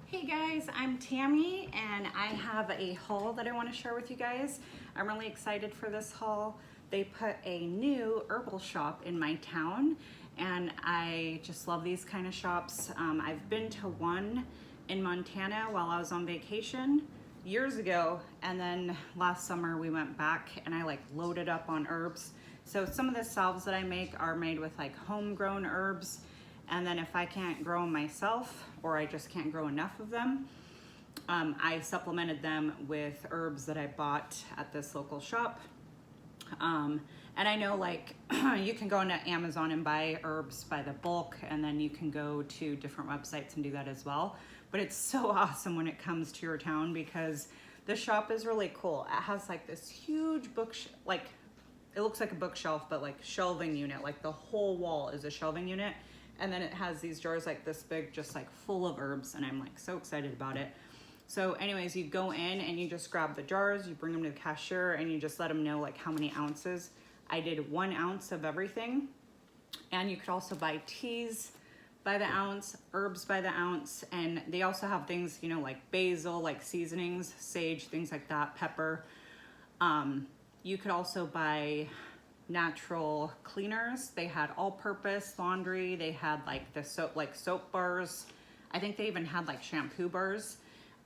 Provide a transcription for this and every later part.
Hey guys, I'm Tammy and I have a haul that I want to share with you guys. I'm really excited for this haul. They put a new herbal shop in my town and I just love these kind of shops. I've been to one in Montana while I was on vacation years ago, and then last summer we went back and I like loaded up on herbs. So some of the salves that I make are made with like homegrown herbs. And then if I can't grow them myself or I just can't grow enough of them, I supplemented them with herbs that I bought at this local shop. And I know like you can go into Amazon and buy herbs by the bulk, and then you can go to different websites and do that as well. But it's so awesome when it comes to your town because the shop is really cool. It has like this huge like it looks like a bookshelf, but like shelving unit, like the whole wall is a shelving unit. And then it has these jars like this big, just like full of herbs, and I'm like so excited about it. So anyways, you go in and you just grab the jars, you bring them to the cashier, and you just let them know like how many ounces. I did 1 ounce of everything. And you could also buy teas by the ounce, herbs by the ounce, and they also have things, you know, like basil, like seasonings, sage, things like that, pepper. You could also buy natural cleaners. They had all-purpose laundry. They had like the soap bars. I think they even had like shampoo bars.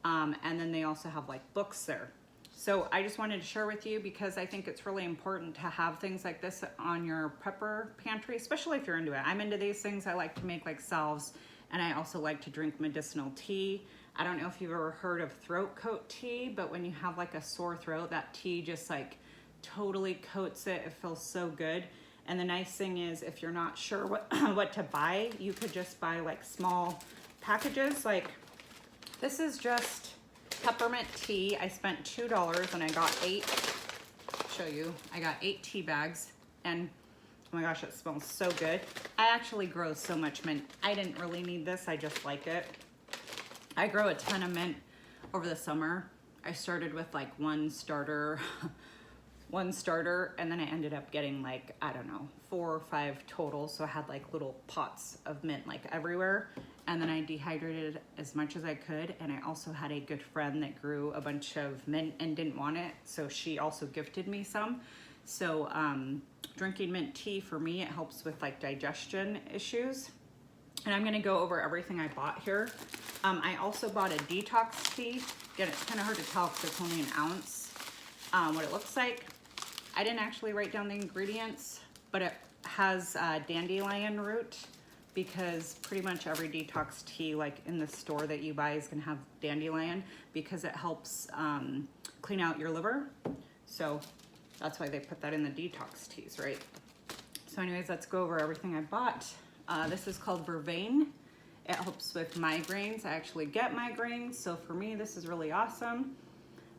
And then they also have like books there. So I just wanted to share with you because I think it's really important to have things like this on your prepper pantry, especially if you're into it. I'm into these things. I like to make like salves, and I also like to drink medicinal tea. I don't know if you've ever heard of throat coat tea, but when you have like a sore throat, that tea just like totally coats it. It feels so good. And the nice thing is, if you're not sure what to buy, you could just buy like small packages. Like this is just peppermint tea. I spent $2 and I got 8. I'll show you. I got 8 tea bags, and oh my gosh, it smells so good. I actually grow so much mint. I didn't really need this. I just like it. I grow a ton of mint over the summer. I started with like one starter, and then I ended up getting like, I don't know, 4 or 5 total. So I had like little pots of mint like everywhere. And then I dehydrated as much as I could. And I also had a good friend that grew a bunch of mint and didn't want it, so she also gifted me some. So drinking mint tea for me, it helps with like digestion issues. And I'm gonna go over everything I bought here. I also bought a detox tea. Again, it's kind of hard to tell because it's only an ounce. What it looks like, I didn't actually write down the ingredients, but it has dandelion root, because pretty much every detox tea like in the store that you buy is gonna have dandelion because it helps clean out your liver. So that's why they put that in the detox teas, right? So anyways, let's go over everything I bought. This is called vervain. It helps with migraines. I actually get migraines, so for me this is really awesome.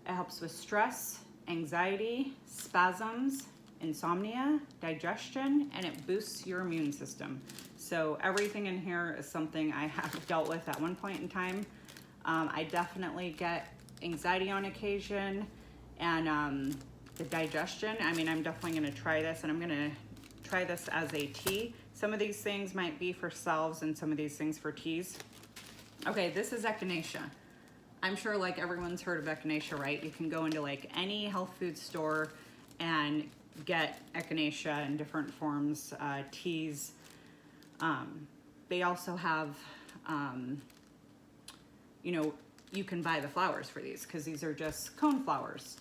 It helps with stress, anxiety, spasms, insomnia, digestion, and it boosts your immune system. So everything in here is something I have dealt with at one point in time. I definitely get anxiety on occasion, and the digestion. I mean, I'm definitely gonna try this, and I'm gonna try this as a tea. Some of these things might be for salves and some of these things for teas. Okay, this is echinacea. I'm sure like everyone's heard of echinacea, right? You can go into like any health food store and get echinacea in different forms, teas. They also have, you know, you can buy the flowers for these because these are just cone flowers.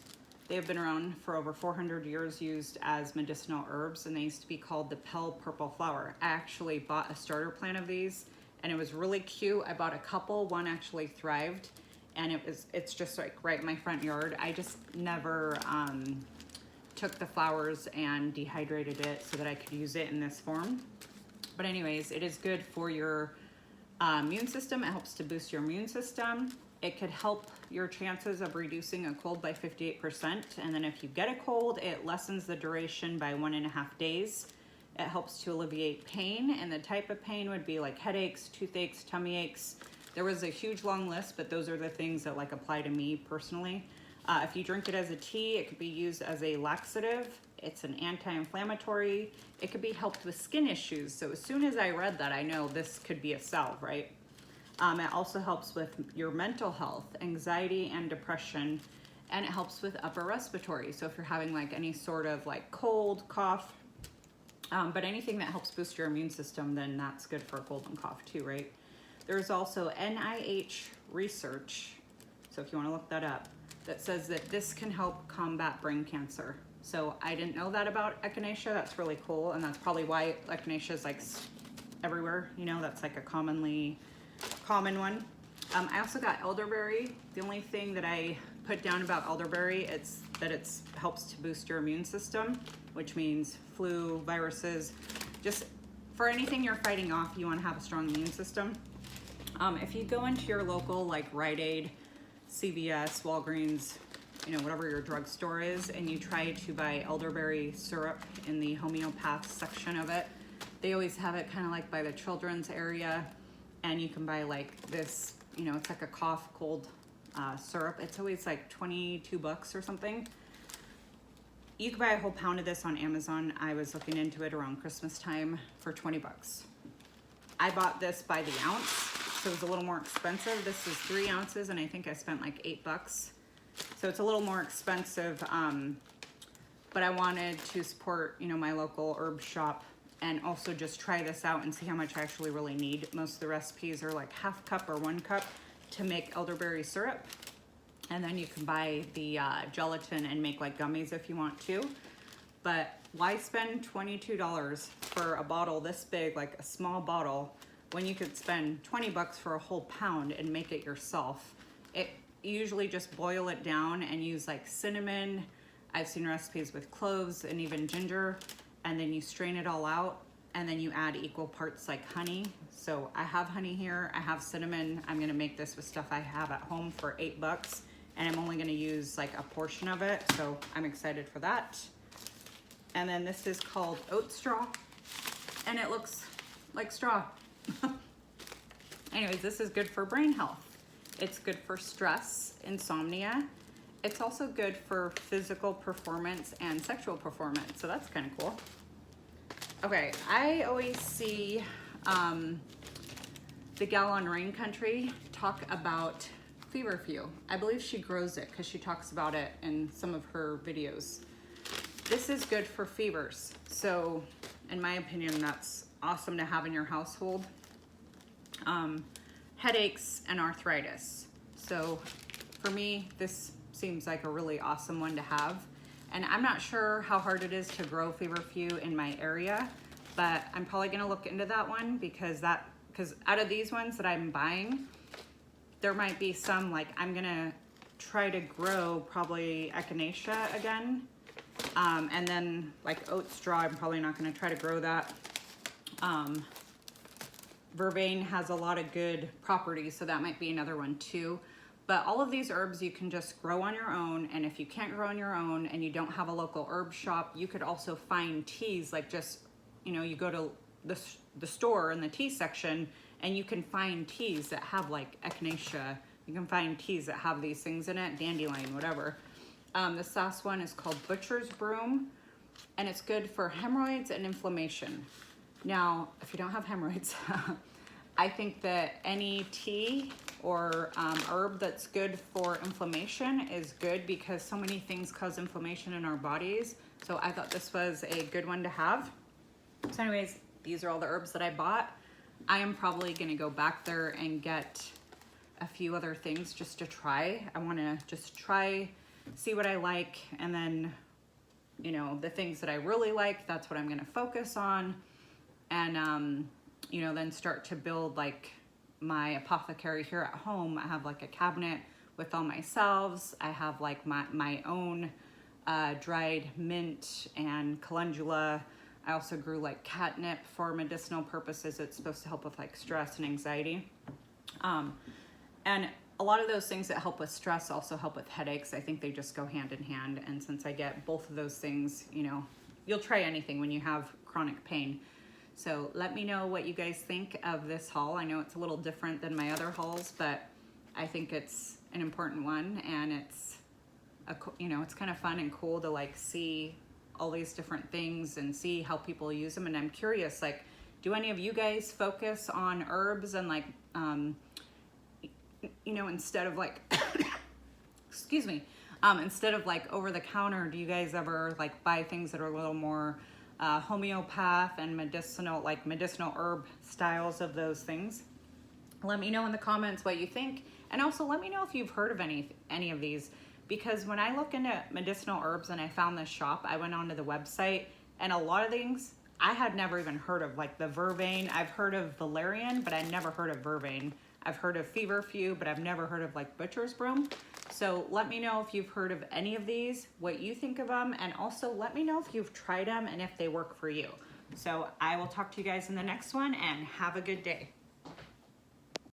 They have been around for over 400 years, used as medicinal herbs, and they used to be called the Pell Purple Flower. I actually bought a starter plant of these, and it was really cute. I bought a couple. One actually thrived, and it's just like right in my front yard. I just never took the flowers and dehydrated it so that I could use it in this form. But anyways, it is good for your immune system. It helps to boost your immune system. It could help your chances of reducing a cold by 58%. And then if you get a cold, it lessens the duration by 1.5 days. It helps to alleviate pain, and the type of pain would be like headaches, toothaches, tummy aches. There was a huge long list, but those are the things that like apply to me personally. If you drink it as a tea, it could be used as a laxative. It's an anti-inflammatory. It could be helped with skin issues. So as soon as I read that, I know this could be a salve, right? It also helps with your mental health, anxiety and depression, and it helps with upper respiratory. So if you're having like any sort of like cold, cough, but anything that helps boost your immune system, then that's good for a cold and cough too, right? There's also NIH research, so if you want to look that up, that says that this can help combat brain cancer. So I didn't know that about echinacea. That's really cool, and that's probably why echinacea is like everywhere. You know, that's like a common one. I also got elderberry. The only thing that I put down about elderberry is that it helps to boost your immune system, which means flu, viruses, just for anything you're fighting off, you want to have a strong immune system. If you go into your local like Rite Aid, CVS, Walgreens, you know, whatever your drugstore is, and you try to buy elderberry syrup in the homeopath section of it, they always have it kind of like by the children's area, and you can buy like this, you know, it's like a cough cold syrup. It's always like 22 bucks or something. You can buy a whole pound of this on Amazon. I was looking into it around Christmas time for 20 bucks. I bought this by the ounce, so it was a little more expensive. This is 3 ounces, and I think I spent like 8 bucks. So it's a little more expensive, but I wanted to support, you know, my local herb shop and also just try this out and see how much I actually really need. Most of the recipes are like half cup or 1 cup to make elderberry syrup. And then you can buy the gelatin and make like gummies if you want to. But why spend $22 for a bottle this big, like a small bottle, when you could spend 20 bucks for a whole pound and make it yourself? You usually just boil it down and use like cinnamon. I've seen recipes with cloves and even ginger, and then you strain it all out, and then you add equal parts like honey. So I have honey here, I have cinnamon. I'm gonna make this with stuff I have at home for 8 bucks, and I'm only gonna use like a portion of it, so I'm excited for that. And then this is called oat straw, and it looks like straw. Anyways, this is good for brain health. It's good for stress, insomnia. It's also good for physical performance and sexual performance, so that's kind of cool. Okay, I always see the gal on Rain Country talk about feverfew. I believe she grows it because she talks about it in some of her videos. This is good for fevers, so in my opinion, that's awesome to have in your household. Headaches and arthritis. So for me, this seems like a really awesome one to have. And I'm not sure how hard it is to grow feverfew in my area, but I'm probably gonna look into that one because out of these ones that I'm buying, there might be some, like I'm gonna try to grow probably echinacea again. And then like oat straw, I'm probably not gonna try to grow that. Vervain has a lot of good properties, so that might be another one too. But all of these herbs you can just grow on your own, and if you can't grow on your own and you don't have a local herb shop, you could also find teas, like just, you know, you go to the store in the tea section and you can find teas that have like echinacea. You can find teas that have these things in it, dandelion, whatever. This last one is called Butcher's Broom, and it's good for hemorrhoids and inflammation. Now, if you don't have hemorrhoids, I think that any tea or herb that's good for inflammation is good because so many things cause inflammation in our bodies. So I thought this was a good one to have. So anyways, these are all the herbs that I bought. I am probably gonna go back there and get a few other things just to try. I wanna just try, see what I like, and then, you know, the things that I really like, that's what I'm gonna focus on. And, you know, then start to build like my apothecary here at home. I have like a cabinet with all my salves. I have like my own dried mint and calendula. I also grew like catnip for medicinal purposes. It's supposed to help with like stress and anxiety. And a lot of those things that help with stress also help with headaches. I think they just go hand in hand. And since I get both of those things, you know, you'll try anything when you have chronic pain. So let me know what you guys think of this haul. I know it's a little different than my other hauls, but I think it's an important one, and it's you know, it's kind of fun and cool to like see all these different things and see how people use them. And I'm curious, like, do any of you guys focus on herbs and like you know, instead of like, excuse me, instead of like over the counter, do you guys ever like buy things that are a little more homeopath and medicinal, like medicinal herb styles of those things? Let me know in the comments what you think, and also let me know if you've heard of any of these, because when I look into medicinal herbs and I found this shop, I went onto the website, and a lot of things I had never even heard of, like the vervain. I've heard of valerian, but I never heard of vervain. I've heard of feverfew, but I've never heard of like butcher's broom. So let me know if you've heard of any of these, what you think of them, and also let me know if you've tried them and if they work for you. So I will talk to you guys in the next one, and have a good day.